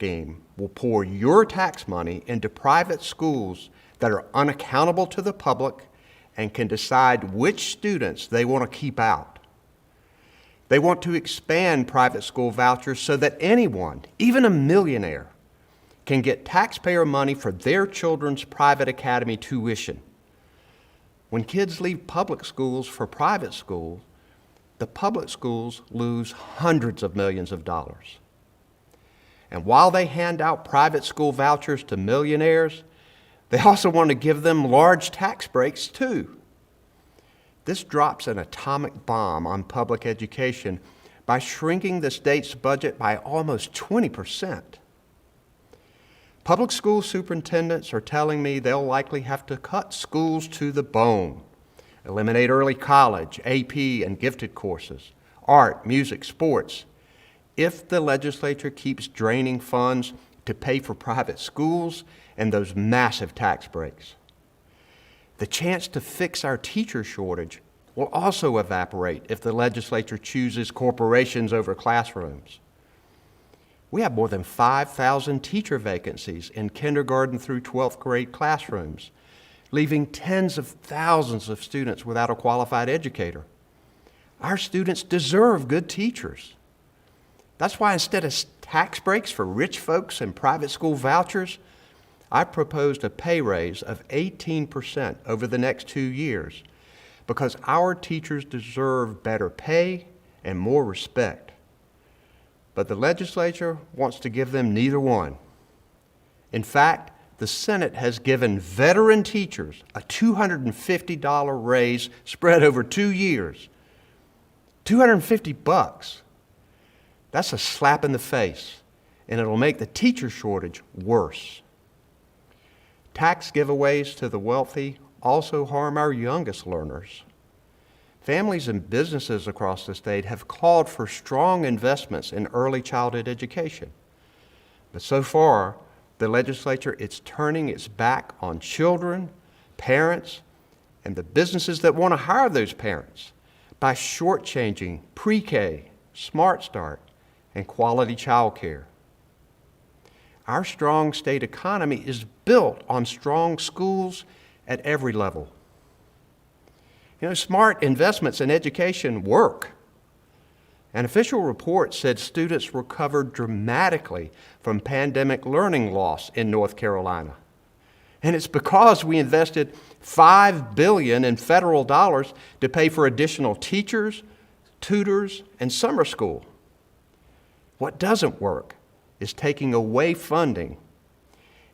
scheme will pour your tax money into private schools that are unaccountable to the public and can decide which students they want to keep out. They want to expand private school vouchers so that anyone, even a millionaire, can get taxpayer money for their children's private academy tuition. When kids leave public schools for private schools, the public schools lose hundreds of millions of dollars. And while they hand out private school vouchers to millionaires, they also want to give them large tax breaks too. This drops an atomic bomb on public education by shrinking the state's budget by almost 20%. Public school superintendents are telling me they'll likely have to cut schools to the bone, eliminate early college, AP, and gifted courses, art, music, sports, if the legislature keeps draining funds to pay for private schools and those massive tax breaks. The chance to fix our teacher shortage will also evaporate if the legislature chooses corporations over classrooms. We have more than 5,000 teacher vacancies in kindergarten through 12th grade classrooms, leaving tens of thousands of students without a qualified educator. Our students deserve good teachers. That's why instead of tax breaks for rich folks and private school vouchers, I proposed a pay raise of 18% over the next 2 years, because our teachers deserve better pay and more respect. But the legislature wants to give them neither one. In fact, the Senate has given veteran teachers a $250 raise spread over 2 years. $250. That's a slap in the face, and it'll make the teacher shortage worse. Tax giveaways to the wealthy also harm our youngest learners. Families and businesses across the state have called for strong investments in early childhood education. But so far, the legislature is turning its back on children, parents, and the businesses that want to hire those parents by shortchanging pre-K, Smart Start, and quality child care. Our strong state economy is built on strong schools at every level. Smart investments in education work. An official report said students recovered dramatically from pandemic learning loss in North Carolina. And it's because we invested $5 billion in federal dollars to pay for additional teachers, tutors, and summer school. What doesn't work is taking away funding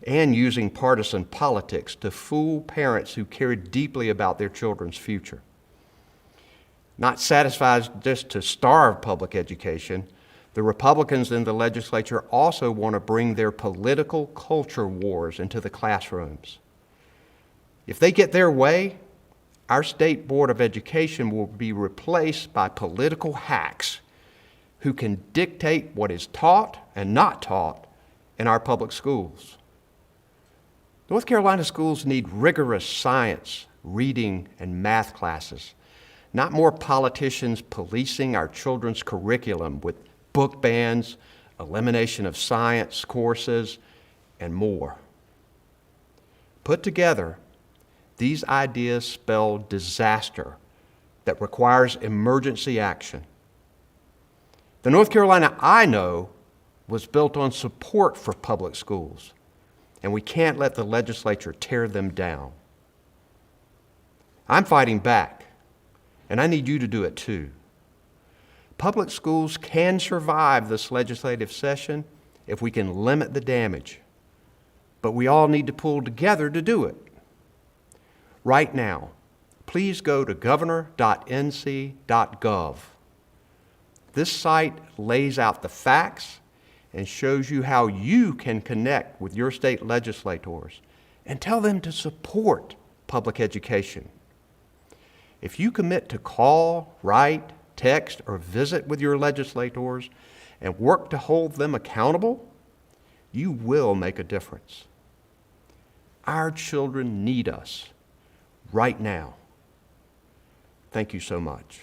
and using partisan politics to fool parents who care deeply about their children's future. Not satisfied just to starve public education, the Republicans in the legislature also want to bring their political culture wars into the classrooms. If they get their way, our State Board of Education will be replaced by political hacks who can dictate what is taught and not taught in our public schools. North Carolina schools need rigorous science, reading, and math classes, not more politicians policing our children's curriculum with book bans, elimination of science courses, and more. Put together, these ideas spell disaster that requires emergency action. The North Carolina I know was built on support for public schools, and we can't let the legislature tear them down. I'm fighting back, and I need you to do it too. Public schools can survive this legislative session if we can limit the damage, but we all need to pull together to do it. Right now, please go to governor.nc.gov. This site lays out the facts and shows you how you can connect with your state legislators and tell them to support public education. If you commit to call, write, text, or visit with your legislators and work to hold them accountable, you will make a difference. Our children need us right now. Thank you so much.